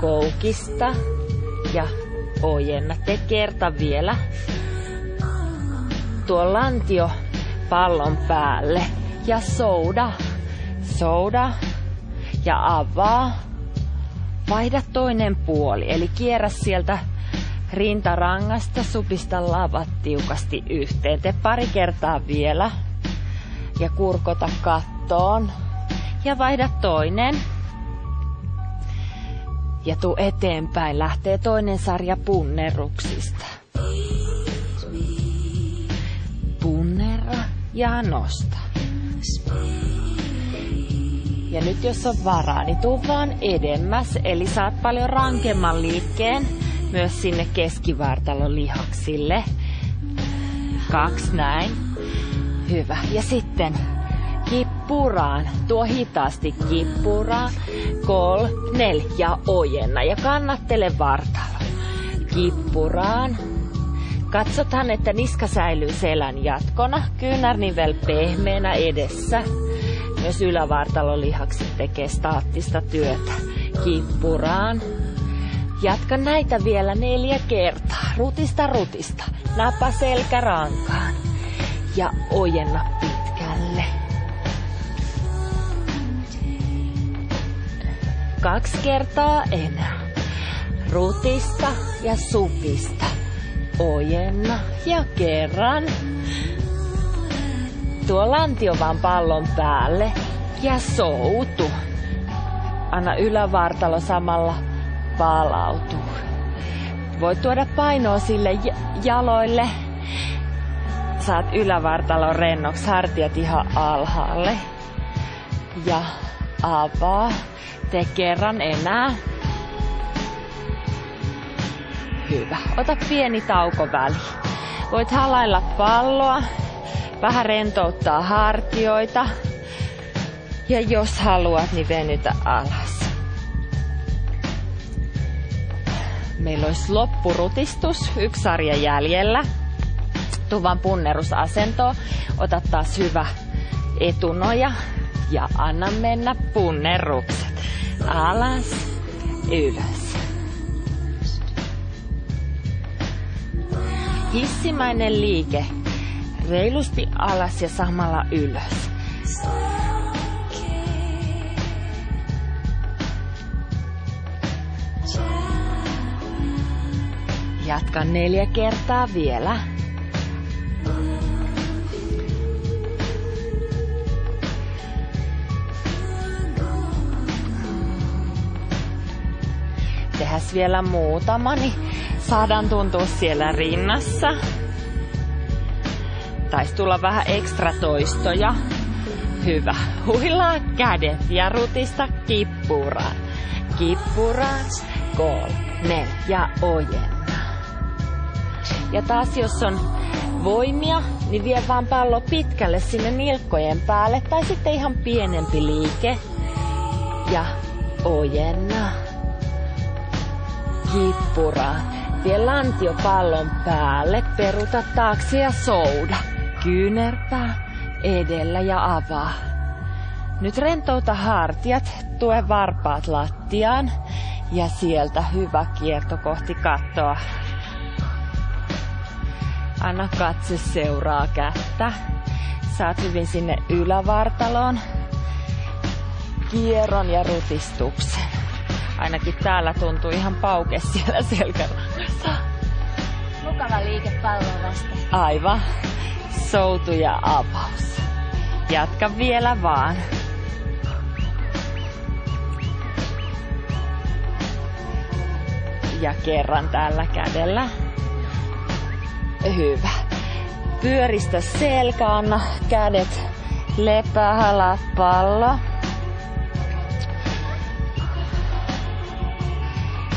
koukista ja ojenna. Tee kerta vielä. Tuo lantio pallon päälle ja souda ja avaa. Vaihda toinen puoli, eli kierrä sieltä rintarangasta, supista lavat tiukasti yhteen. Tee pari kertaa vielä ja kurkota kattoon ja vaihda toinen. Ja tuu eteenpäin, lähtee toinen sarja punneruksista. Punnerra ja nosta. Ja nyt jos on varaa, niin tuu vaan edemmäs, eli saat paljon rankemman liikkeen myös sinne keskivartalon lihaksille. 2 näin. Hyvä. Ja sitten kippuraan. Tuo hitaasti kippuraan. 3, 4 ja ojenna. Ja kannattele vartalo. Kippuraan. Katsotaan, että niska säilyy selän jatkona. Kyynärnivel pehmeänä edessä. Myös ylävartalolihakset tekee staattista työtä. Kippuraan. Jatka näitä vielä 4 kertaa. Rutista. Napa selkärankaan. Ja ojenna pitkälle. 2 kertaa enää. Rutista ja supista. Ojenna ja kerran. Tuo lantio vaan pallon päälle ja soutu. Anna ylävartalo samalla palautuu. Voit tuoda painoa sille jaloille. Saat ylävartalon rennoksi, hartiat ihan alhaalle. Ja avaa. Tee kerran enää. Hyvä. Ota pieni taukoväli. Voit halailla palloa. Vähän rentouttaa hartioita. Ja jos haluat, niin venytä alas. Meillä olisi loppurutistus, 1 sarja jäljellä. Tuu vaan punnerusasentoon. Ota taas hyvä etunoja ja anna mennä punnerukset. Alas, ylös. Hissimäinen liike. Reilusti alas ja samalla ylös. Jatka 4 kertaa vielä. Tehäs vielä muutama, niin saadaan tuntua siellä rinnassa. Taisi tulla vähän ekstra toistoja. Hyvä. Huilaa kädet ja rutista kippuraan. Kippuraan. 3, 4 ja ojenna. Ja taas jos on voimia, niin vie vaan pallo pitkälle sinne nilkkojen päälle. Tai sitten ihan pienempi liike. Ja ojenna. Kippuraan. Vie lantio pallon päälle. Peruta taakse ja souda. Kyynärpää edellä ja avaa. Nyt rentouta hartiat, tue varpaat lattiaan ja sieltä hyvä kierto kohti kattoa. Anna katse seuraa kättä. Saat hyvin sinne ylävartaloon. Kierron ja rutistuksen. Ainakin täällä tuntuu ihan pauke siellä selkärangassa. Mukava liike palloa vastaan. Aivan. Soutu ja avaus. Jatka vielä vaan. Ja kerran tällä kädellä. Hyvä. Pyöristä selkä, anna kädet lepää, halaa pallo.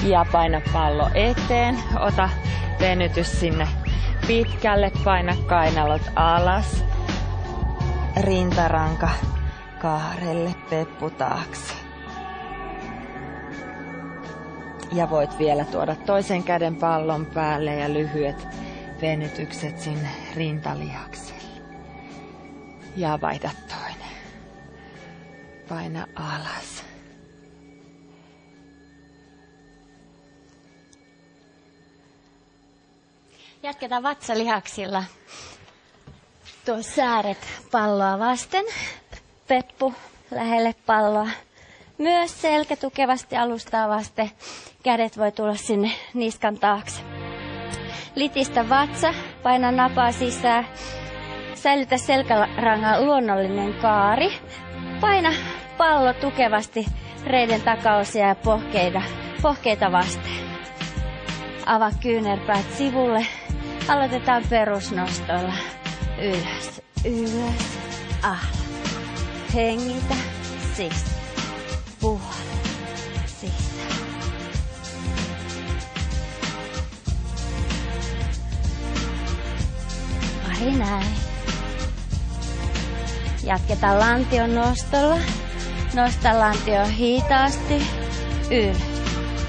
Ja paina pallo eteen. Ota venytys sinne pitkälle, paina kainalot alas. Rintaranka kaarelle, peppu taakse. Ja voit vielä tuoda toisen käden pallon päälle ja lyhyet venytykset sinne rintalihakselle. Ja vaihda toinen. Paina alas. Jatketaan vatsalihaksilla. Tuo sääret palloa vasten. Peppu lähelle palloa. Myös selkä tukevasti alustaa vasten. Kädet voi tulla sinne niskan taakse. Litistä vatsa, paina napaa sisään. Säilytä selkärangan luonnollinen kaari. Paina pallo tukevasti reiden takaosia ja pohkeita vasten. Avaa kyynärpäät sivulle. Aloitetaan perusnostolla. Ylös, ylös, alas. Hengitä, sisään. Puhalla, sisään. Pari näin. Jatketaan lantion nostolla. Nosta lantio hitaasti ylös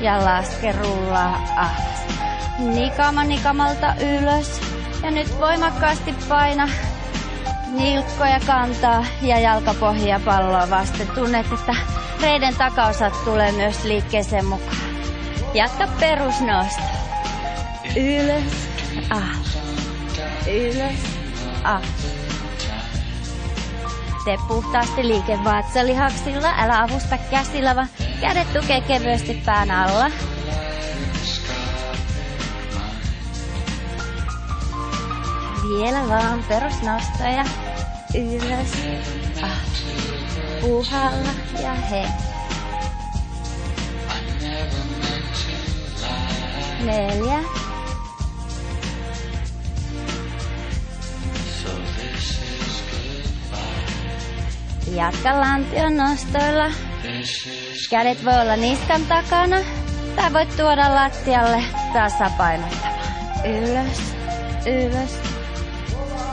ja laske rullaa alas. Nikamalta ylös ja nyt voimakkaasti paina nilkkoja kantaa ja jalkapohjia palloa vasten. Tunnet, että reiden takaosat tulee myös liikkeeseen mukaan. Jatka perusnosto. Ylös, alas. Ylös, alas. Tee puhtaasti liike vatsalihaksilla, älä avusta käsillä, vaan kädet tukee kevyesti pään alla. Vielä vaan perusnostoja. Ylös, alas. Puhalla ja hei. 4. Jatka lantion nostoilla. Kädet voi olla niskan takana tai voit tuoda lattialle tasapainottamaan. Ylös, ylös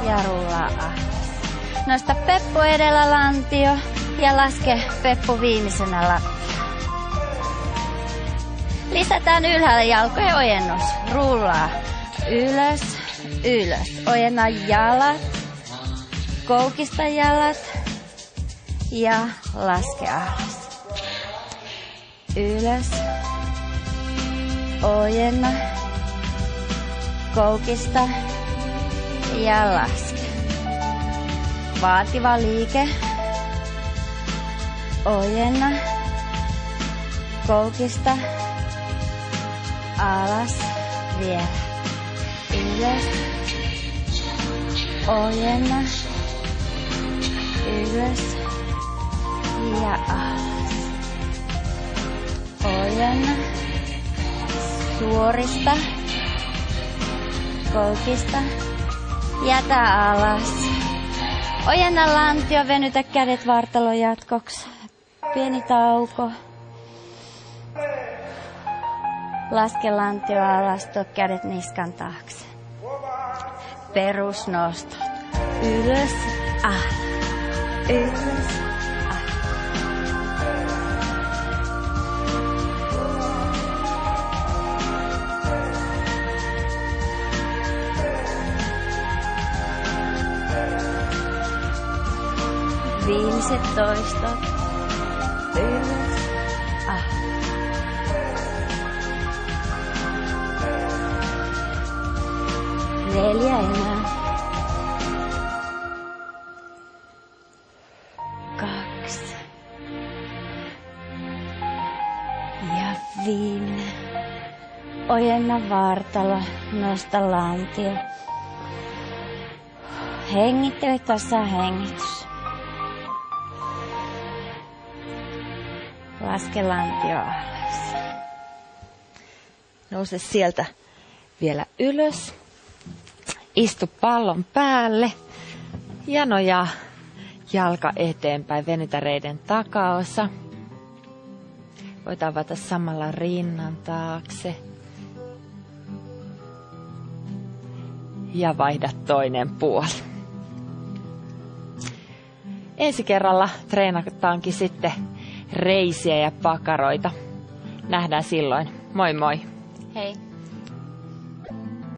ja rullaa alas. Nosta peppu edellä lantio ja laske peppu viimeisenä lattia. Lisätään ylhäällä jalkojen ojennus. Rullaa ylös, ylös. Ojenna jalat, koukista jalat. Ja laske alas. Ylös. Ojenna. Koukista. Ja laske. Vaativa liike. Ojenna. Koukista. Alas. Vielä. Ylös. Ojenna. Ylös. Ja alas. Ojenna. Suorista. Koukista. Jätä alas. Ojenna lantio, venytä kädet vartalon jatkoksi. Pieni tauko. Laske lantio alas, tuo kädet niskan taakse. Perusnostot. Ylös, alas. Ylös. 15. Ylös. 4 enää. 2. Ja viimeinen. Ojenna vartalo, nosta lantio. Hengittele tässä hengitys. Laske lantio alas. Nouse sieltä vielä ylös. Istu pallon päälle. Ja nojaa jalka eteenpäin. Venytä reiden takaosa. Voit avata samalla rinnan taakse. Ja vaihda toinen puoli. Ensi kerralla treenataankin sitten reisiä ja pakaroita. Nähdään silloin. Moi moi! Hei!